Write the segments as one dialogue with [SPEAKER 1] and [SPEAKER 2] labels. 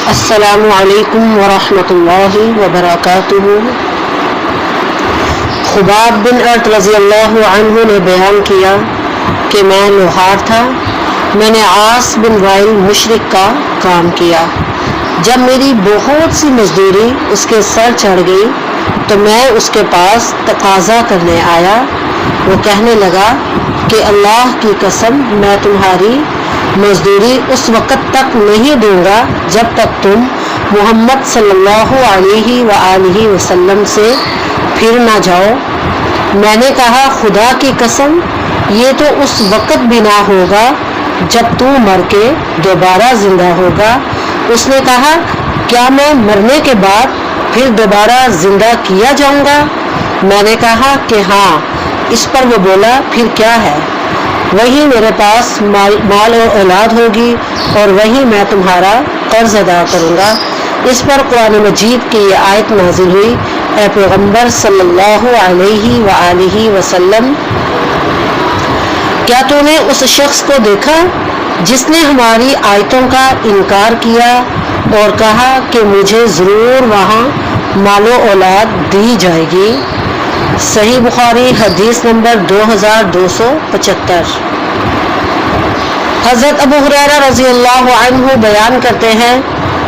[SPEAKER 1] السلام علیکم ورحمۃ اللہ وبرکاتہ۔ خباب بن ارت رضی اللہ عنہ نے بیان کیا کہ میں لوہار تھا، میں نے عاص بن وائل مشرک کا کام کیا۔ جب میری بہت سی مزدوری اس کے سر چڑھ گئی تو میں اس کے پاس تقاضا کرنے آیا۔ وہ کہنے لگا کہ اللہ کی قسم میں تمہاری مزدوری اس وقت تک نہیں دوں گا جب تک تم محمد صلی اللہ علیہ وآلہ وسلم سے پھر نہ جاؤ۔ میں نے کہا خدا کی قسم یہ تو اس وقت بھی نہ ہوگا جب تو مر کے دوبارہ زندہ ہوگا۔ اس نے کہا کیا میں مرنے کے بعد پھر دوبارہ زندہ کیا جاؤں گا؟ میں نے کہا کہ ہاں۔ اس پر وہ بولا پھر کیا ہے؟ وہی میرے پاس مال و اولاد ہوگی اور وہی میں تمہارا قرض ادا کروں گا۔ اس پر قرآن مجید کی یہ آیت نازل ہوئی، اے پیغمبر صلی اللہ علیہ وآلہ وسلم، کیا تو نے اس شخص کو دیکھا جس نے ہماری آیتوں کا انکار کیا اور کہا کہ مجھے ضرور وہاں مال و اولاد دی جائے گی؟ صحیح بخاری حدیث نمبر 2275۔ حضرت ابو ہریرہ رضی اللہ عنہ بیان کرتے ہیں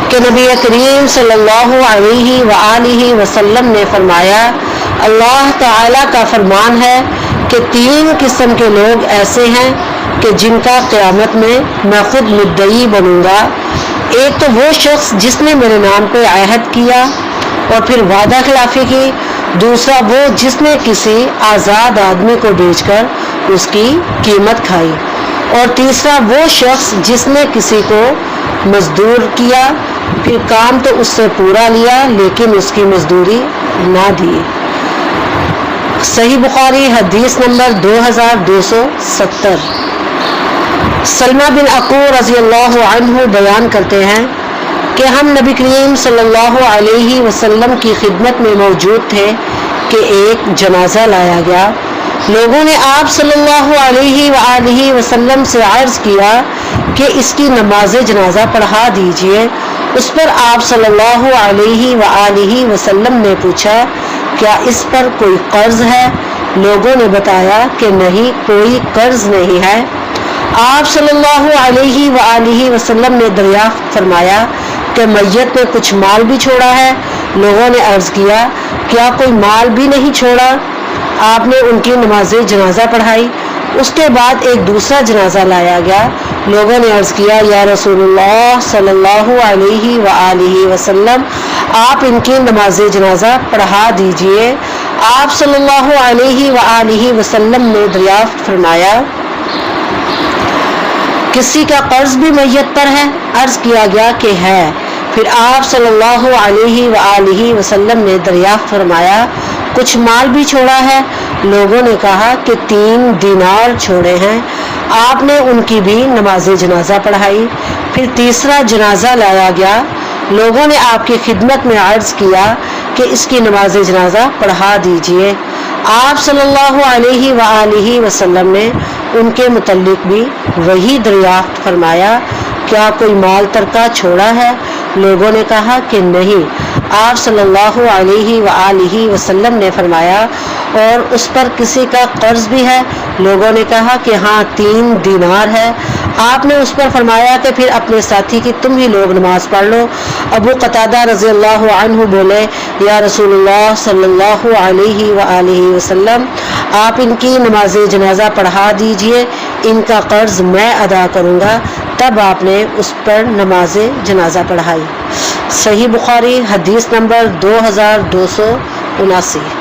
[SPEAKER 1] کہ نبی کریم صلی اللہ علیہ وآلہ وسلم نے فرمایا، اللہ تعالی کا فرمان ہے کہ 3 قسم کے لوگ ایسے ہیں کہ جن کا قیامت میں میں خود مدعی بنوں گا۔ ایک تو وہ شخص جس نے میرے نام پہ عہد کیا اور پھر وعدہ خلافی کی، دوسرا وہ جس نے کسی آزاد آدمی کو بیچ کر اس کی قیمت کھائی، اور تیسرا وہ شخص جس نے کسی کو مزدور کیا، پھر کام تو اس سے پورا لیا لیکن اس کی مزدوری نہ دی۔ صحیح بخاری حدیث نمبر 2270۔ سلمہ بن عقور رضی اللہ عنہ بیان کرتے ہیں کہ ہم نبی کریم صلی اللہ علیہ وسلم کی خدمت میں موجود تھے کہ ایک جنازہ لایا گیا۔ لوگوں نے آپ صلی اللہ علیہ وآلہ وسلم سے عرض کیا کہ اس کی نماز جنازہ پڑھا دیجئے۔ اس پر آپ صلی اللہ علیہ وآلہ وسلم نے پوچھا کیا اس پر کوئی قرض ہے؟ لوگوں نے بتایا کہ نہیں، کوئی قرض نہیں ہے۔ آپ صلی اللہ علیہ وآلہ وسلم نے دریافت فرمایا کہ میت نے کچھ مال بھی چھوڑا ہے؟ لوگوں نے عرض کیا کیا کوئی مال بھی نہیں چھوڑا؟ آپ نے ان کی نماز جنازہ پڑھائی۔ اس کے بعد ایک دوسرا جنازہ لایا گیا۔ لوگوں نے عرض کیا یا رسول اللہ صلی اللہ علیہ وآلہ وسلم، آپ ان کی نماز جنازہ پڑھا دیجئے۔ آپ صلی اللہ علیہ وآلہ وسلم نے دریافت فرمایا کسی کا قرض بھی میت پر ہے؟ عرض کیا گیا کہ ہے۔ پھر آپ صلی اللہ علیہ وآلہ وسلم نے دریافت فرمایا کچھ مال بھی چھوڑا ہے؟ لوگوں نے کہا کہ 3 دینار چھوڑے ہیں۔ آپ نے ان کی بھی نماز جنازہ پڑھائی۔ پھر تیسرا جنازہ لایا گیا۔ لوگوں نے آپ کی خدمت میں عرض کیا کہ اس کی نماز جنازہ پڑھا دیجئے۔ آپ صلی اللہ علیہ وآلہ وسلم نے ان کے متعلق بھی وہی دریافت فرمایا کیا کوئی مال ترکہ چھوڑا ہے؟ لوگوں نے کہا کہ نہیں۔ آپ صلی اللہ علیہ وآلہ وسلم نے فرمایا اور اس پر کسی کا قرض بھی ہے؟ لوگوں نے کہا کہ ہاں 3 دینار ہے۔ آپ نے اس پر فرمایا کہ پھر اپنے ساتھی کی تم ہی لوگ نماز پڑھ لو۔ ابو قتادہ رضی اللہ عنہ بولے یا رسول اللہ صلی اللہ علیہ وآلہ وسلم، آپ ان کی نماز جنازہ پڑھا دیجئے، ان کا قرض میں ادا کروں گا۔ تب آپ نے اس پر نماز جنازہ پڑھائی۔ صحیح بخاری حدیث نمبر 2279۔